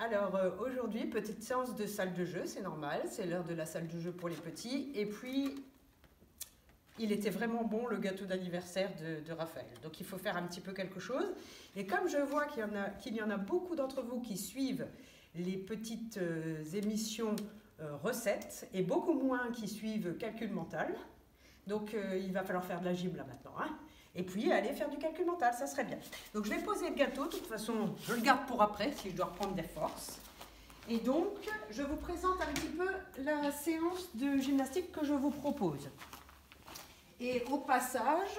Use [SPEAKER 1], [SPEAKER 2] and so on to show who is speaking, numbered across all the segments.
[SPEAKER 1] Alors aujourd'hui, petite séance de salle de jeu, c'est normal, c'est l'heure de la salle de jeu pour les petits. Et puis, il était vraiment bon le gâteau d'anniversaire de Raphaël. Donc il faut faire un petit peu quelque chose. Et comme je vois qu'il y en a beaucoup d'entre vous qui suivent les petites émissions recettes et beaucoup moins qui suivent calcul mental, donc il va falloir faire de la gym là maintenant, hein. Et puis aller faire du calcul mental, ça serait bien. Donc je vais poser le gâteau, de toute façon je le garde pour après si je dois reprendre des forces. Et donc je vous présente un petit peu la séance de gymnastique que je vous propose. Et au passage,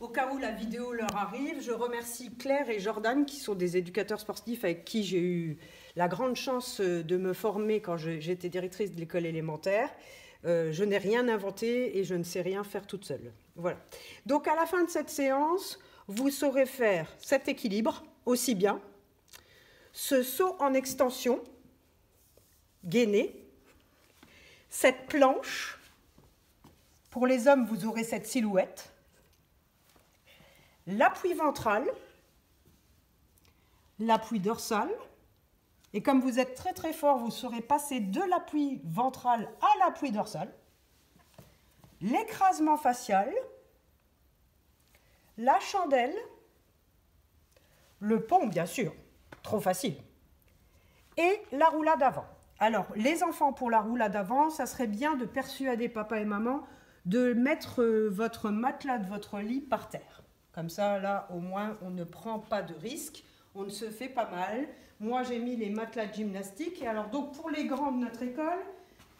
[SPEAKER 1] au cas où la vidéo leur arrive, je remercie Claire et Jordan qui sont des éducateurs sportifs avec qui j'ai eu la grande chance de me former quand j'étais directrice de l'école élémentaire. Je n'ai rien inventé et je ne sais rien faire toute seule. Voilà. Donc à la fin de cette séance, vous saurez faire cet équilibre aussi bien, ce saut en extension, gainé, cette planche. Pour les hommes, vous aurez cette silhouette, l'appui ventral, l'appui dorsal. Et comme vous êtes très très fort, vous saurez passer de l'appui ventral à l'appui dorsal. L'écrasement facial, la chandelle, le pont bien sûr, trop facile, et la roulade avant. Alors les enfants, pour la roulade avant, ça serait bien de persuader papa et maman de mettre votre matelas de votre lit par terre. Comme ça, là, au moins, on ne prend pas de risque, on ne se fait pas mal. Moi, j'ai mis les matelas de gymnastique. Et alors, donc, pour les grands de notre école,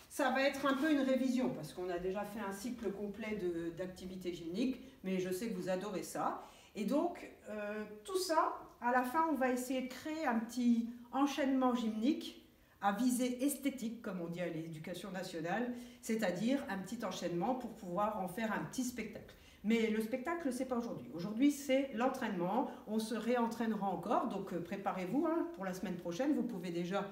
[SPEAKER 1] ça va être un peu une révision, parce qu'on a déjà fait un cycle complet d'activités gymniques, mais je sais que vous adorez ça. Et donc, tout ça, à la fin, on va essayer de créer un petit enchaînement gymnique à visée esthétique, comme on dit à l'éducation nationale, c'est-à-dire un petit enchaînement pour pouvoir en faire un petit spectacle. Mais le spectacle, c'est pas aujourd'hui. Aujourd'hui, c'est l'entraînement. On se réentraînera encore, donc préparez-vous hein, pour la semaine prochaine. Vous pouvez déjà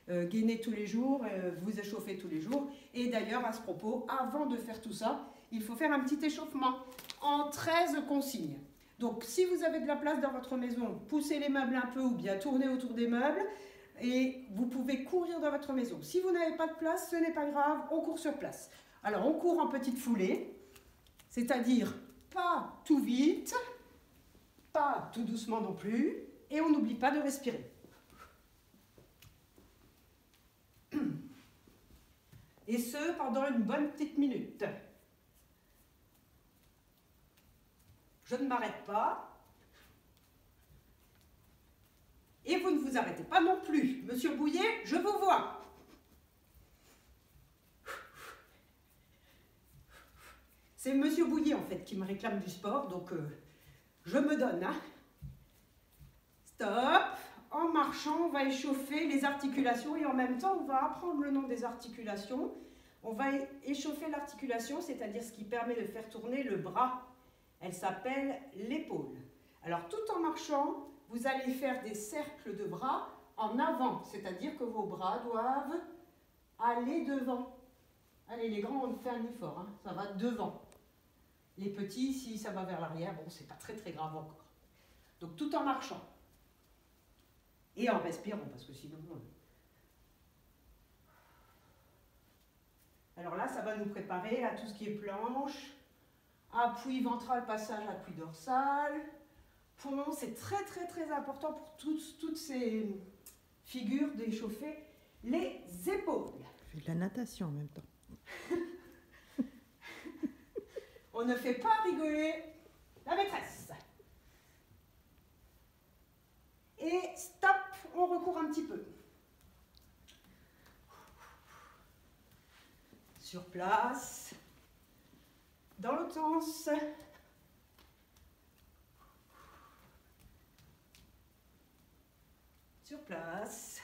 [SPEAKER 1] gainer tous les jours, vous échauffer tous les jours. Et d'ailleurs, à ce propos, avant de faire tout ça, il faut faire un petit échauffement en 13 consignes. Donc, si vous avez de la place dans votre maison, poussez les meubles un peu ou bien tournez autour des meubles. Et vous pouvez courir dans votre maison. Si vous n'avez pas de place, ce n'est pas grave, on court sur place. Alors, on court en petite foulée, c'est-à-dire pas tout vite, pas tout doucement non plus, et on n'oublie pas de respirer. Et ce, pendant une bonne petite minute. Je ne m'arrête pas. Et vous ne vous arrêtez pas non plus. Monsieur Bouillet, je vous vois. C'est Monsieur Bouillet, en fait, qui me réclame du sport, donc je me donne. Hein. Stop. En marchant, on va échauffer les articulations et en même temps, on va apprendre le nom des articulations. On va échauffer l'articulation, c'est-à-dire ce qui permet de faire tourner le bras. Elle s'appelle l'épaule. Alors, tout en marchant, vous allez faire des cercles de bras en avant, c'est-à-dire que vos bras doivent aller devant. Allez, les grands, on fait un effort, hein, ça va devant. Les petits, si ça va vers l'arrière, bon, c'est pas très très grave encore. Donc, tout en marchant. Et en respirant, parce que sinon... Alors là, ça va nous préparer à tout ce qui est planche, appui ventral, passage, appui dorsal... Pont, c'est très très très important pour toutes ces figures d'échauffer les épaules.
[SPEAKER 2] Je fais de la natation en même temps.
[SPEAKER 1] On ne fait pas rigoler la maîtresse. Et stop, on recourt un petit peu. Sur place, dans l'autre sens. Sur place,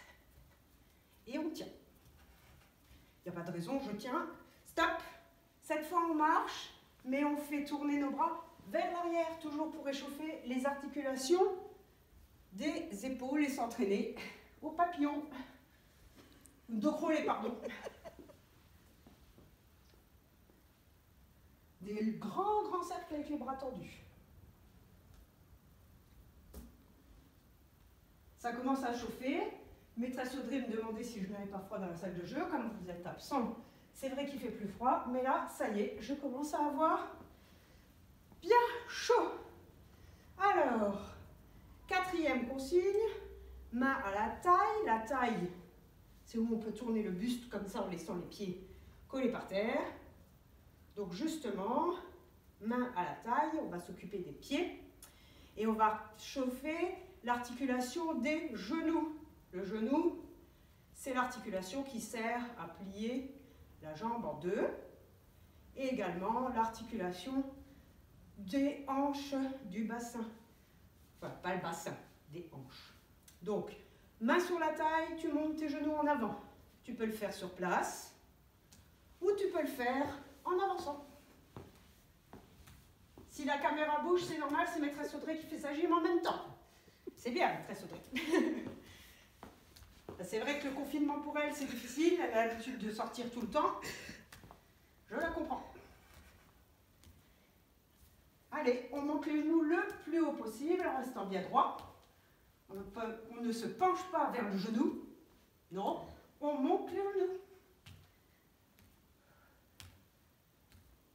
[SPEAKER 1] et on tient. Il n'y a pas de raison, je tiens. Stop. Cette fois, on marche, mais on fait tourner nos bras vers l'arrière, toujours pour réchauffer les articulations des épaules et s'entraîner au papillon. Dos crawlé, pardon. Des grands cercles avec les bras tendus. Ça commence à chauffer. Maîtresse Audrey me demandait si je n'avais pas froid dans la salle de jeu. Comme vous êtes absent, c'est vrai qu'il fait plus froid. Mais là, ça y est, je commence à avoir bien chaud. Alors, quatrième consigne, main à la taille. La taille, c'est où on peut tourner le buste comme ça en laissant les pieds collés par terre. Donc justement, main à la taille, on va s'occuper des pieds et on va chauffer l'articulation des genoux. Le genou, c'est l'articulation qui sert à plier la jambe en deux et également l'articulation des hanches du bassin. Enfin, pas le bassin, des hanches. Donc, main sur la taille, tu montes tes genoux en avant. Tu peux le faire sur place ou tu peux le faire en avançant. Si la caméra bouge, c'est normal, c'est maîtresse Audrey qui fait sa gym en même temps. C'est bien, maîtresse Audrey. C'est vrai que le confinement pour elle, c'est difficile. Elle a l'habitude de sortir tout le temps. Je la comprends. Allez, on monte les genoux le plus haut possible en restant bien droit. On ne se penche pas vers le genou. Non, on monte les genoux.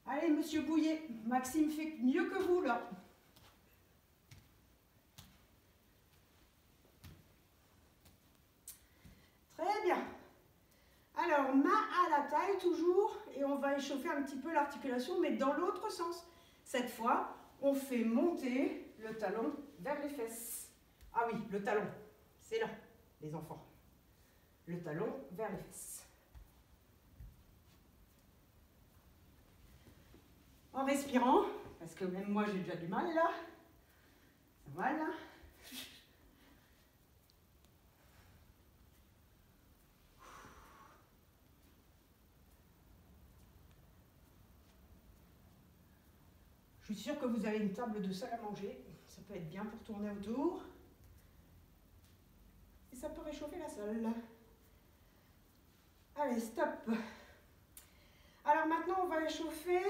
[SPEAKER 1] Allez, monsieur Bouillet, Maxime fait mieux que vous là. Très bien. Alors, main à la taille toujours, et on va échauffer un petit peu l'articulation, mais dans l'autre sens. Cette fois, on fait monter le talon vers les fesses. Ah oui, le talon, c'est là, les enfants. Le talon vers les fesses. En respirant, parce que même moi j'ai déjà du mal là. Voilà. Je suis sûre que vous avez une table de salle à manger. Ça peut être bien pour tourner autour. Et ça peut réchauffer la salle. Allez, stop. Alors maintenant, on va échauffer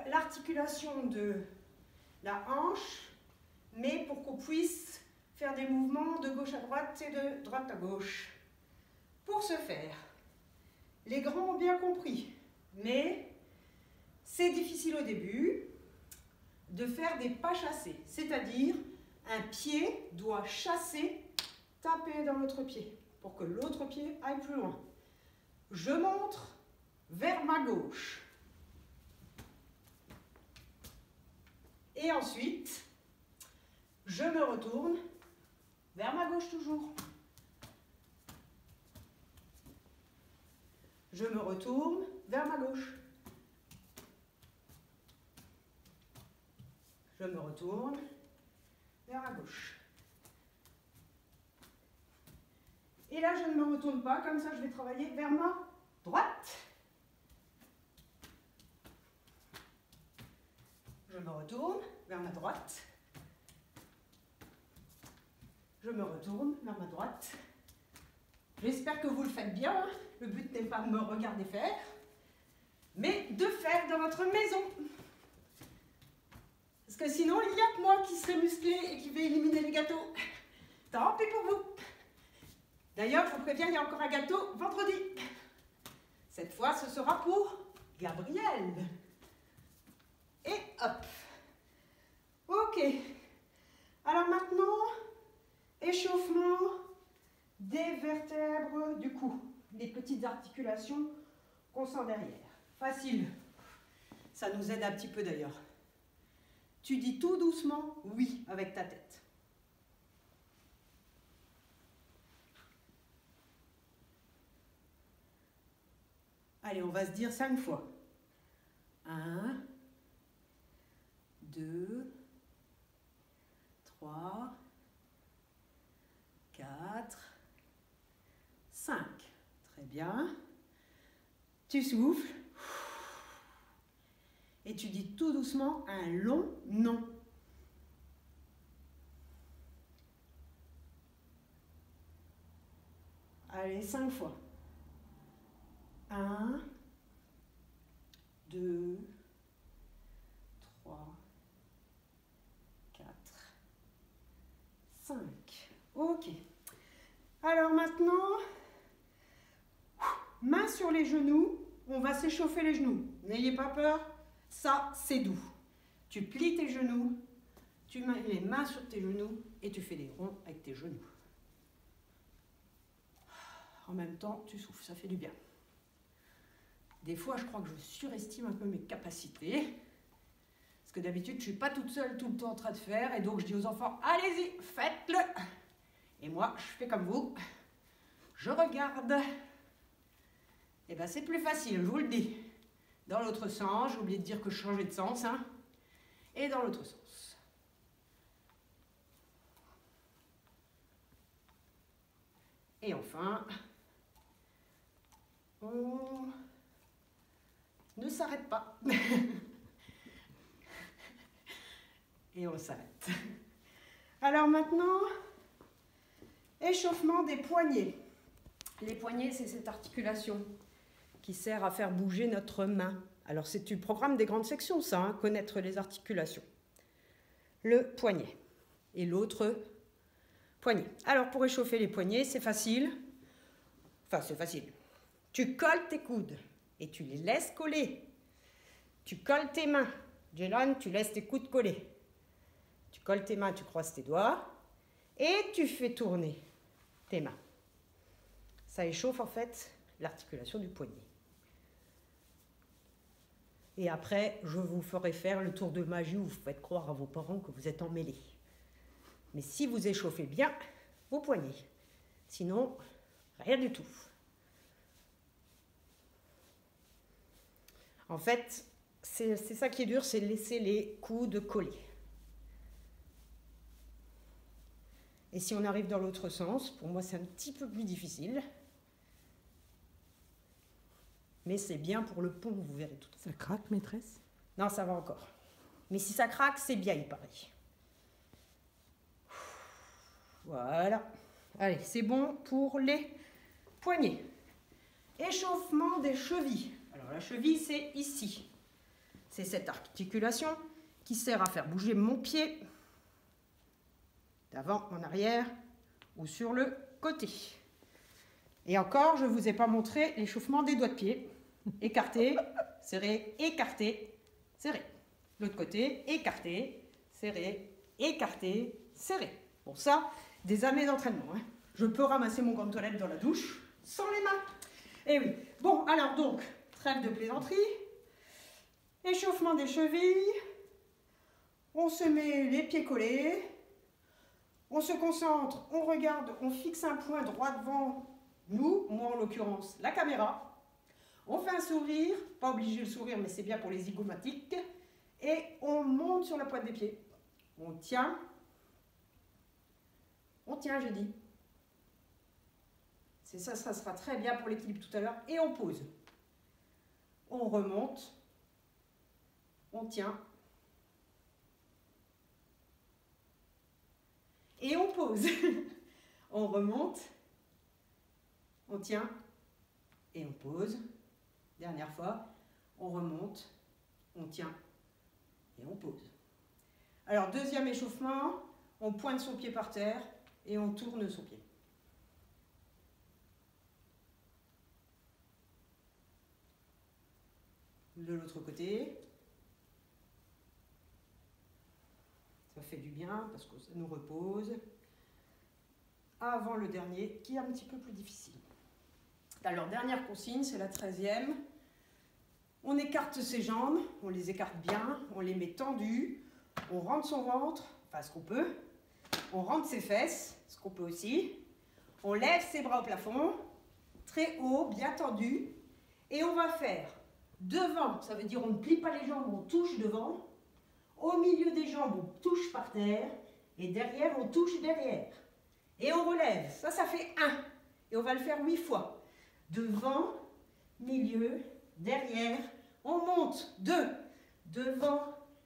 [SPEAKER 1] l'articulation de la hanche, mais pour qu'on puisse faire des mouvements de gauche à droite et de droite à gauche. Pour ce faire, les grands ont bien compris, mais c'est difficile au début de faire des pas chassés, c'est-à-dire un pied doit chasser, taper dans l'autre pied pour que l'autre pied aille plus loin. Je montre vers ma gauche. Et ensuite, je me retourne vers ma gauche toujours. Je me retourne vers ma gauche. Je me retourne vers ma gauche. Et là, je ne me retourne pas, comme ça, je vais travailler vers ma droite. Je me retourne vers ma droite. Je me retourne vers ma droite. J'espère que vous le faites bien. Le but n'est pas de me regarder faire, mais de faire dans votre maison. Parce que sinon, il n'y a que moi qui serai musclé et qui vais éliminer les gâteaux. Tant pis pour vous. D'ailleurs, je vous préviens, il y a encore un gâteau vendredi. Cette fois, ce sera pour Gabriel. Et hop. Ok. Alors maintenant, échauffement des vertèbres du cou. Les petites articulations qu'on sent derrière. Facile. Ça nous aide un petit peu d'ailleurs. Tu dis tout doucement oui avec ta tête. Allez, on va se dire 5 fois. 1, 2, 3, 4, 5. Très bien. Tu souffles. Et tu dis tout doucement un long non. Allez, 5 fois. 1, 2, 3, 4, 5. Ok. Alors maintenant, main sur les genoux, on va s'échauffer les genoux. N'ayez pas peur, ça c'est doux. Tu plies tes genoux, tu mets les mains sur tes genoux et tu fais des ronds avec tes genoux. En même temps, tu souffles, ça fait du bien. Des fois, je crois que je surestime un peu mes capacités. Parce que d'habitude, je ne suis pas toute seule tout le temps en train de faire. Et donc, je dis aux enfants, allez-y, faites-le. Et moi, je fais comme vous. Je regarde. Et bien, c'est plus facile, je vous le dis. Dans l'autre sens, j'ai oublié de dire que je changeais de sens. Hein. Et dans l'autre sens. Et enfin, on ne s'arrête pas. Et on s'arrête. Alors maintenant, échauffement des poignets. Les poignets, c'est cette articulation qui sert à faire bouger notre main. Alors c'est du programme des grandes sections, ça, hein, connaître les articulations. Le poignet et l'autre poignet. Alors pour échauffer les poignets, c'est facile. Enfin, c'est facile. Tu colles tes coudes et tu les laisses coller. Tu colles tes mains. Jelan, tu laisses tes coudes coller. Tu colles tes mains, tu croises tes doigts et tu fais tourner tes mains. Ça échauffe en fait l'articulation du poignet. Et après, je vous ferai faire le tour de magie où vous faites croire à vos parents que vous êtes emmêlés. Mais si vous échauffez bien vos poignets, sinon, rien du tout. En fait, c'est ça qui est dur, c'est laisser les coudes coller. Et si on arrive dans l'autre sens, pour moi c'est un petit peu plus difficile. Mais c'est bien pour le pont, vous verrez tout.
[SPEAKER 2] Ça craque, maîtresse?
[SPEAKER 1] Non, ça va encore. Mais si ça craque, c'est bien, il paraît. Voilà. Allez, c'est bon pour les poignets. Échauffement des chevilles. Alors la cheville, c'est ici. C'est cette articulation qui sert à faire bouger mon pied d'avant en arrière ou sur le côté. Et encore, je ne vous ai pas montré l'échauffement des doigts de pied. Écarté, serré, écarté, serré. L'autre côté, écarté, serré, écarté, serré. Bon, ça, des années d'entraînement. Hein. Je peux ramasser mon gant de toilette dans la douche sans les mains. Eh oui. Bon, alors donc, trêve de plaisanterie. Échauffement des chevilles. On se met les pieds collés. On se concentre, on regarde, on fixe un point droit devant nous, moi en l'occurrence la caméra. On fait un sourire, pas obligé de sourire, mais c'est bien pour les zygomatiques. Et on monte sur la pointe des pieds. On tient, j'ai dit. C'est ça, ça sera très bien pour l'équilibre tout à l'heure. Et on pose. On remonte, on tient. Et on pose. On remonte, on tient et on pose. Dernière fois, on remonte, on tient et on pose. Alors, deuxième échauffement, on pointe son pied par terre et on tourne son pied. De l'autre côté. Ça fait du bien parce que ça nous repose. Avant le dernier, qui est un petit peu plus difficile. Alors, dernière consigne, c'est la 13e. On écarte ses jambes, on les écarte bien, on les met tendues, on rentre son ventre, enfin ce qu'on peut, on rentre ses fesses, ce qu'on peut aussi, on lève ses bras au plafond, très haut, bien tendu, et on va faire devant, ça veut dire on ne plie pas les jambes, on touche devant, au milieu des jambes, on touche par terre, et derrière, on touche derrière. Et on relève, ça fait 1, et on va le faire 8 fois. Devant, milieu, derrière, on monte, 2, devant,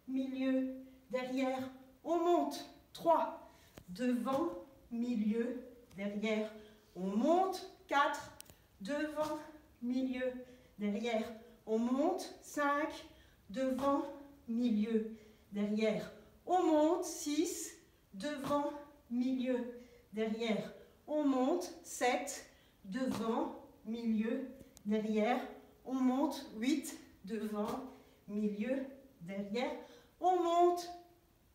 [SPEAKER 1] milieu, derrière, on monte, 3, devant, milieu, derrière, on monte, 4, devant, milieu, derrière, on monte, 5, devant, milieu, derrière, on monte, 6, devant, milieu, derrière, on monte, 7, devant, milieu, derrière, on monte, 8, devant, milieu, derrière, on monte,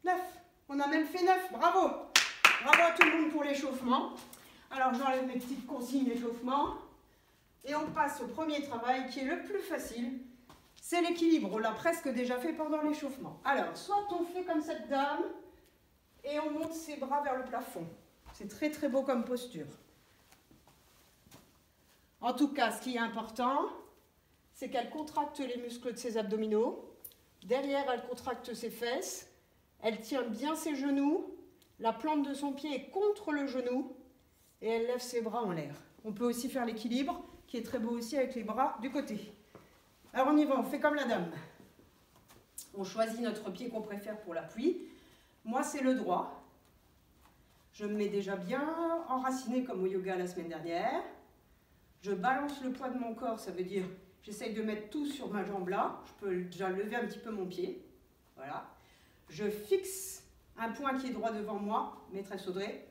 [SPEAKER 1] 9. On a même fait 9, bravo. Bravo à tout le monde pour l'échauffement. Alors j'enlève mes petites consignes d'échauffement et on passe au premier travail qui est le plus facile. C'est l'équilibre, on l'a presque déjà fait pendant l'échauffement. Alors, soit on fait comme cette dame et on monte ses bras vers le plafond. C'est très très beau comme posture. En tout cas, ce qui est important, c'est qu'elle contracte les muscles de ses abdominaux. Derrière, elle contracte ses fesses. Elle tient bien ses genoux. La plante de son pied est contre le genou. Et elle lève ses bras en l'air. On peut aussi faire l'équilibre, qui est très beau aussi avec les bras du côté. Alors on y va, on fait comme la dame. On choisit notre pied qu'on préfère pour l'appui. Moi, c'est le droit. Je me mets déjà bien enraciné comme au yoga la semaine dernière. Je balance le poids de mon corps, ça veut dire j'essaye de mettre tout sur ma jambe là. Je peux déjà lever un petit peu mon pied. Voilà. Je fixe un point qui est droit devant moi, maîtresse Audrey.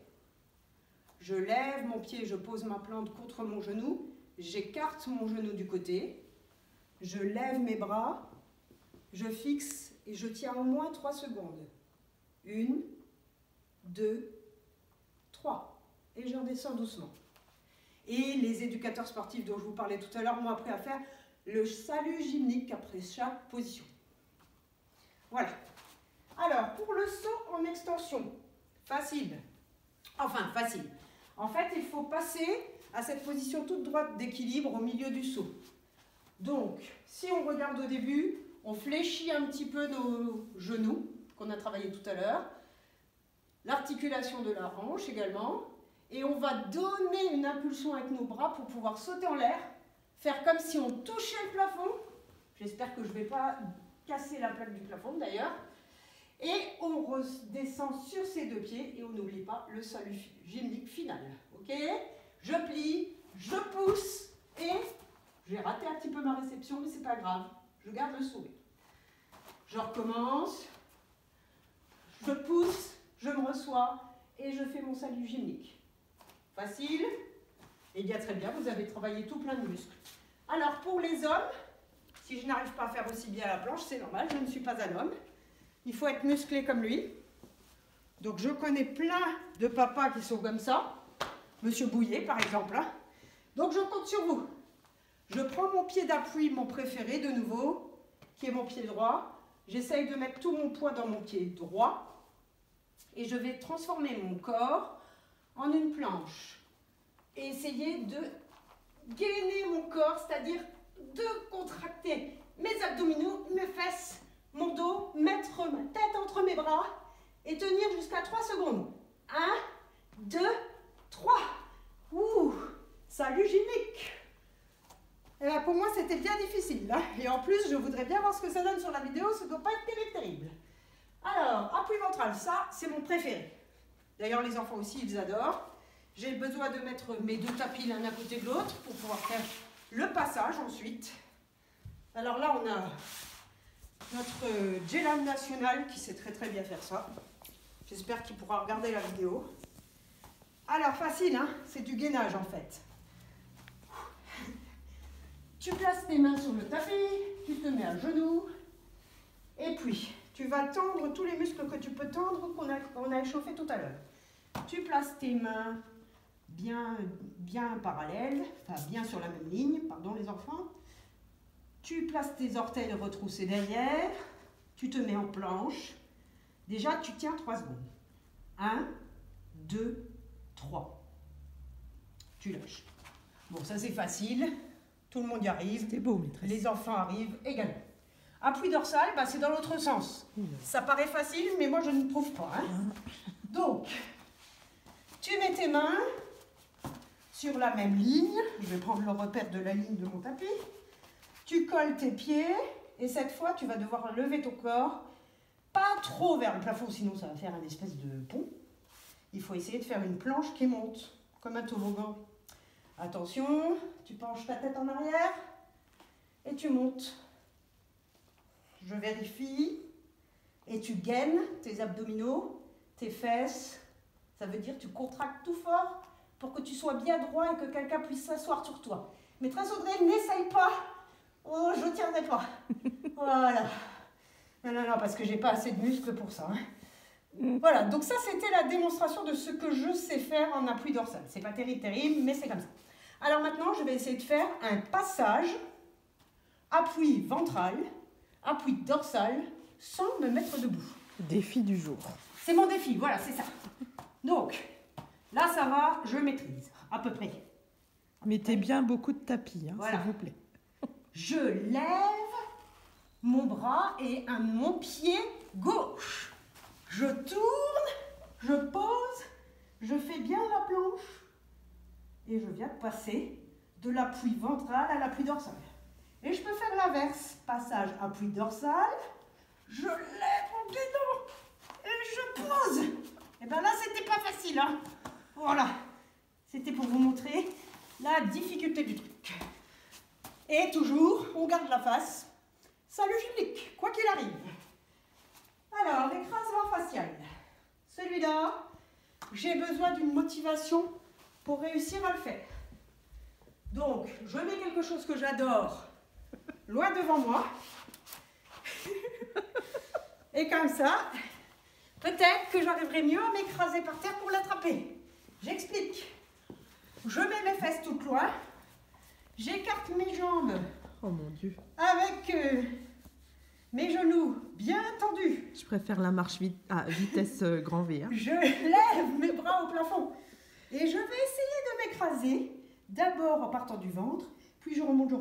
[SPEAKER 1] Je lève mon pied, je pose ma plante contre mon genou. J'écarte mon genou du côté. Je lève mes bras. Je fixe et je tiens au moins 3 secondes. 1, 2, 3. Et je redescends doucement. Et les éducateurs sportifs dont je vous parlais tout à l'heure m'ont appris à faire le salut gymnique après chaque position. Voilà. Alors, pour le saut en extension, facile. Enfin, facile. En fait, il faut passer à cette position toute droite d'équilibre au milieu du saut. Donc, si on regarde au début, on fléchit un petit peu nos genoux, qu'on a travaillé tout à l'heure, l'articulation de la hanche également, et on va donner une impulsion avec nos bras pour pouvoir sauter en l'air, faire comme si on touchait le plafond. J'espère que je ne vais pas casser la plaque du plafond d'ailleurs. Et on redescend sur ses 2 pieds et on n'oublie pas le salut gymnique final. Ok? Je plie, je pousse et j'ai raté un petit peu ma réception, mais c'est pas grave. Je garde le sourire. Je recommence, je pousse, je me reçois et je fais mon salut gymnique. Facile? Eh bien très bien, vous avez travaillé tout plein de muscles. Alors pour les hommes, si je n'arrive pas à faire aussi bien la planche, c'est normal, je ne suis pas un homme. Il faut être musclé comme lui. Donc je connais plein de papas qui sont comme ça. Monsieur Bouillet par exemple. Hein. Donc je compte sur vous. Je prends mon pied d'appui, mon préféré de nouveau, qui est mon pied droit. J'essaye de mettre tout mon poids dans mon pied droit. Et je vais transformer mon corps en une planche. Et essayer de gainer mon corps, c'est-à-dire de contracter mes abdominaux, mes fesses, mon dos, mettre ma tête entre mes bras et tenir jusqu'à 3 secondes. 1, 2, 3. Ouh, salut gymnique. Pour moi, c'était bien difficile. Hein. Et en plus, je voudrais bien voir ce que ça donne sur la vidéo. Ça ne doit pas être terrible. Alors, appui ventral, ça, c'est mon préféré. D'ailleurs, les enfants aussi, ils adorent. J'ai besoin de mettre mes 2 tapis l'un à côté de l'autre pour pouvoir faire le passage ensuite. Alors là, on a notre Jelan national qui sait très très bien faire ça. J'espère qu'il pourra regarder la vidéo. Alors, facile, hein, c'est du gainage en fait. Tu places tes mains sur le tapis, tu te mets à genoux, et puis tu vas tendre tous les muscles que tu peux tendre qu'on a échauffé tout à l'heure. Tu places tes mains bien parallèles, enfin bien sur la même ligne, pardon les enfants. Tu places tes orteils retroussés derrière, tu te mets en planche. Déjà, tu tiens 3 secondes. 1, 2, 3. Tu lâches. Bon, ça c'est facile. Tout le monde y arrive.
[SPEAKER 2] C'est beau, maîtresse.
[SPEAKER 1] Les enfants arrivent également. Appui dorsal, bah, c'est dans l'autre sens. Ça paraît facile, mais moi je ne trouve pas. Hein. Donc, tu mets tes mains sur la même ligne. Je vais prendre le repère de la ligne de mon tapis. Tu colles tes pieds et cette fois, tu vas devoir lever ton corps. Pas trop vers le plafond, sinon ça va faire une espèce de pont. Il faut essayer de faire une planche qui monte, comme un toboggan. Attention, tu penches ta tête en arrière et tu montes. Je vérifie et tu gaines tes abdominaux, tes fesses. Ça veut dire que tu contractes tout fort pour que tu sois bien droit et que quelqu'un puisse s'asseoir sur toi. Maîtresse Audrey, n'essaye pas. Oh, je ne tiendrai pas. Voilà. Non, non, non, parce que j'ai pas assez de muscles pour ça. Voilà, donc ça c'était la démonstration de ce que je sais faire en appui dorsal. C'est pas terrible, mais c'est comme ça. Alors maintenant, je vais essayer de faire un passage, appui ventral, appui dorsal, sans me mettre debout.
[SPEAKER 2] Défi du jour.
[SPEAKER 1] C'est mon défi, voilà, c'est ça. Donc, là ça va, je maîtrise, à peu près.
[SPEAKER 2] Mettez bien beaucoup de tapis, hein,
[SPEAKER 1] Voilà.
[SPEAKER 2] s'il vous plaît.
[SPEAKER 1] Je lève mon bras et mon pied gauche. Je tourne, je pose, je fais bien la planche et je viens de passer de l'appui ventral à l'appui dorsal. Et je peux faire l'inverse. Passage appui dorsal, je lève mon guidon et je pose. Et bien là, c'était pas facile, hein. Voilà. C'était pour vous montrer la difficulté du truc. Et toujours, on garde la face. Salut Gillic, quoi qu'il arrive. Alors, l'écrasement facial. Celui-là, j'ai besoin d'une motivation pour réussir à le faire. Donc, je mets quelque chose que j'adore loin devant moi. Et comme ça, peut-être que j'arriverai mieux à m'écraser par terre pour l'attraper. J'explique. Je mets mes fesses toutes loin. J'écarte mes jambes.
[SPEAKER 2] Oh mon Dieu.
[SPEAKER 1] Avec mes genoux bien tendus.
[SPEAKER 2] Je préfère la marche à vitesse grand V. Hein.
[SPEAKER 1] Je lève mes bras au plafond. Et je vais essayer de m'écraser. D'abord en partant du ventre. Puis je remonte.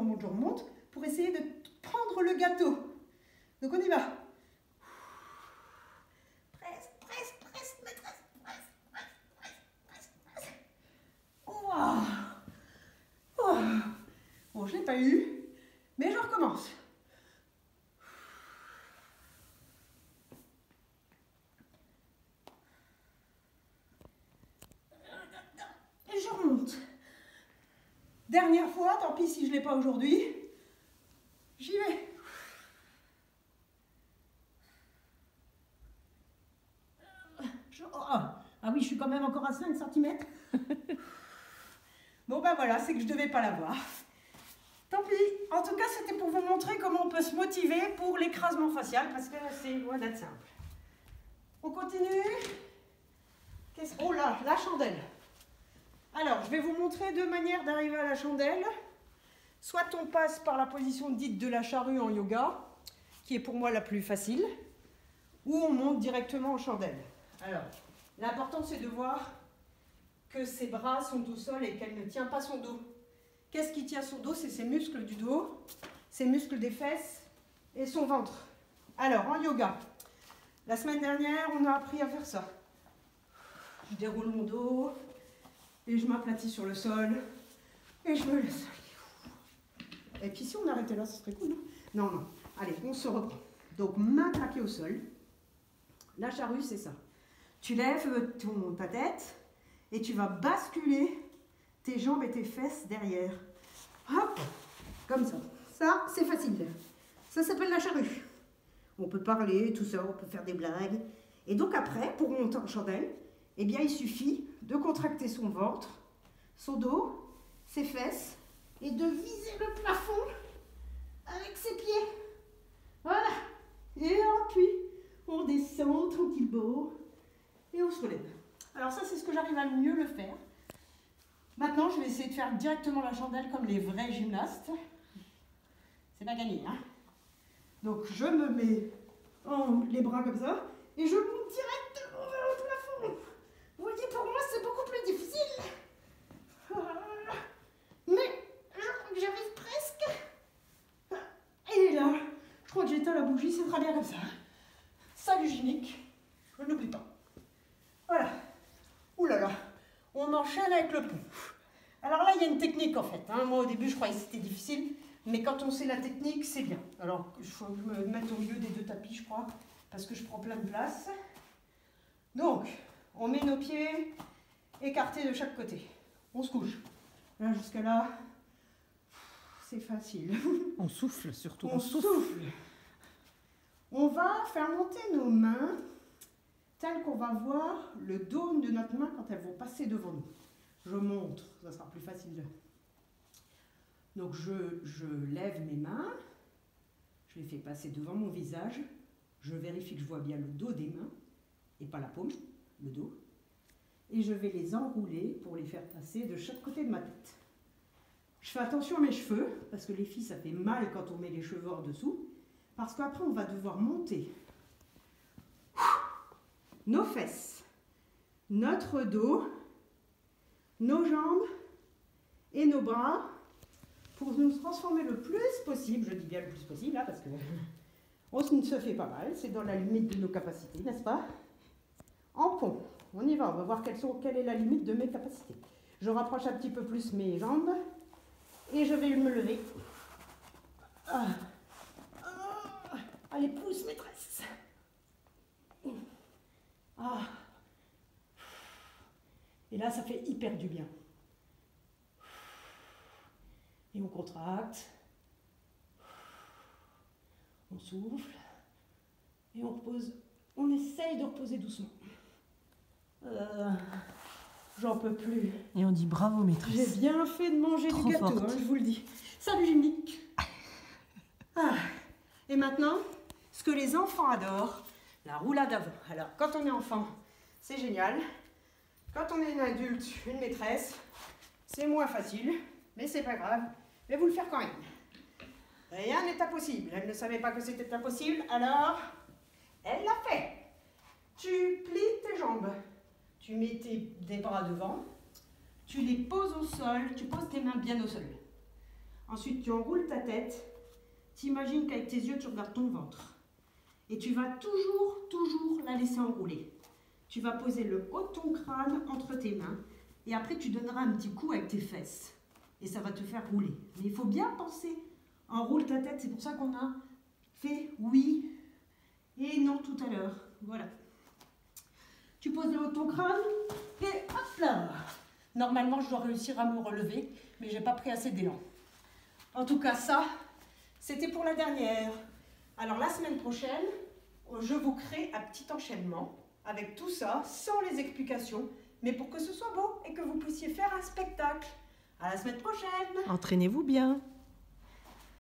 [SPEAKER 1] Pour essayer de prendre le gâteau. Donc on y va. Presse, maîtresse. Presse. Ouah. Oh. Bon, je ne l'ai pas eu. Mais je recommence. Et je remonte. Dernière fois, tant pis si je ne l'ai pas aujourd'hui. J'y vais. Ah oui, je suis quand même encore à 5 cm. Bon ben voilà, c'est que je ne devais pas l'avoir. Tant pis. En tout cas, c'était pour vous montrer comment on peut se motiver pour l'écrasement facial, parce que c'est loin d'être simple. On continue. Oh là, la chandelle. Alors, je vais vous montrer deux manières d'arriver à la chandelle. Soit on passe par la position dite de la charrue en yoga, qui est pour moi la plus facile, ou on monte directement en chandelle. Alors, l'important c'est de voir que ses bras sont au sol et qu'elle ne tient pas son dos. Qu'est-ce qui tient son dos? C'est ses muscles du dos, ses muscles des fesses et son ventre. Alors, en yoga, la semaine dernière, on a appris à faire ça. Je déroule mon dos et je m'aplatis sur le sol et je me laisse aller. Et puis si on arrêtait là, ce serait cool, non? Non. Allez, on se reprend. Donc, main craquée au sol. La charrue, c'est ça. Tu lèves ta tête et tu vas basculer tes jambes et tes fesses derrière. Hop, comme ça. Ça, c'est facile. Ça s'appelle la charrue. On peut parler, tout ça, on peut faire des blagues. Et donc après, pour monter en chandelle, eh bien, il suffit de contracter son ventre, son dos, ses fesses, et de viser le plafond avec ses pieds. Voilà. Et puis, on descend tranquillement et on se relève. Alors ça, c'est ce que j'arrive à mieux le faire. Maintenant, je vais essayer de faire directement la chandelle comme les vrais gymnastes. C'est pas gagné, hein. Donc, je me mets les bras comme ça et je monte directement vers le plafond. Vous voyez, pour moi, c'est beaucoup plus difficile. Mais je crois que j'arrive presque. Et là, je crois que j'éteins la bougie, c'est très bien comme ça. Salut Ginique, je n'oublie pas. Voilà. Ouh là là, on enchaîne avec le pont. Alors là, il y a une technique en fait. Hein. Moi, au début, je croyais que c'était difficile. Mais quand on sait la technique, c'est bien. Alors, il faut que je me mette au milieu des deux tapis, je crois, parce que je prends plein de place. Donc, on met nos pieds écartés de chaque côté. On se couche. Là, jusqu'à là, c'est facile.
[SPEAKER 2] On souffle surtout.
[SPEAKER 1] On souffle. On va faire monter nos mains telles qu'on va voir le dôme de notre main quand elles vont passer devant nous. Je montre, ça sera plus facile. Donc je lève mes mains, je les fais passer devant mon visage, je vérifie que je vois bien le dos des mains, et pas la paume, le dos. Et je vais les enrouler pour les faire passer de chaque côté de ma tête. Je fais attention à mes cheveux, parce que les filles, ça fait mal quand on met les cheveux hors dessous, parce qu'après, on va devoir monter nos fesses, notre dos, nos jambes et nos bras pour nous transformer le plus possible, je dis bien le plus possible, là, parce que on ne se fait pas mal, c'est dans la limite de nos capacités, n'est-ce pas? En pont, on y va, on va voir quelle est la limite de mes capacités. Je rapproche un petit peu plus mes jambes et je vais me lever. Allez, pousse, maîtresse. Et là, ça fait hyper du bien. Et on contracte. On souffle. Et on repose. On essaye de reposer doucement. J'en peux plus.
[SPEAKER 2] Et on dit bravo, maîtresse.
[SPEAKER 1] J'ai bien fait de manger
[SPEAKER 2] Trop
[SPEAKER 1] du gâteau,
[SPEAKER 2] forte.
[SPEAKER 1] hein, je vous le dis. Salut Gymnique. Et maintenant, ce que les enfants adorent, la roulade avant. Alors, quand on est enfant, c'est génial. Quand on est une adulte, une maîtresse, c'est moins facile, mais c'est pas grave. Je vais vous le faire quand même. Rien n'est impossible. Elle ne savait pas que c'était impossible, alors elle l'a fait. Tu plies tes jambes, tu mets des bras devant, tu les poses au sol, tu poses tes mains bien au sol. Ensuite, tu enroules ta tête, tu imagines qu'avec tes yeux, tu regardes ton ventre. Et tu vas toujours la laisser enrouler. Tu vas poser le haut de ton crâne entre tes mains et après, tu donneras un petit coup avec tes fesses. Et ça va te faire rouler. Mais il faut bien penser, enroule ta tête, c'est pour ça qu'on a fait oui et non tout à l'heure. Voilà. Tu poses le haut de ton crâne et hop là. Normalement, je dois réussir à me relever, mais j'ai pas pris assez d'élan. En tout cas, ça, c'était pour la dernière. Alors, la semaine prochaine, je vous crée un petit enchaînement avec tout ça, sans les explications, mais pour que ce soit beau et que vous puissiez faire un spectacle. À la semaine prochaine.
[SPEAKER 2] Entraînez-vous bien.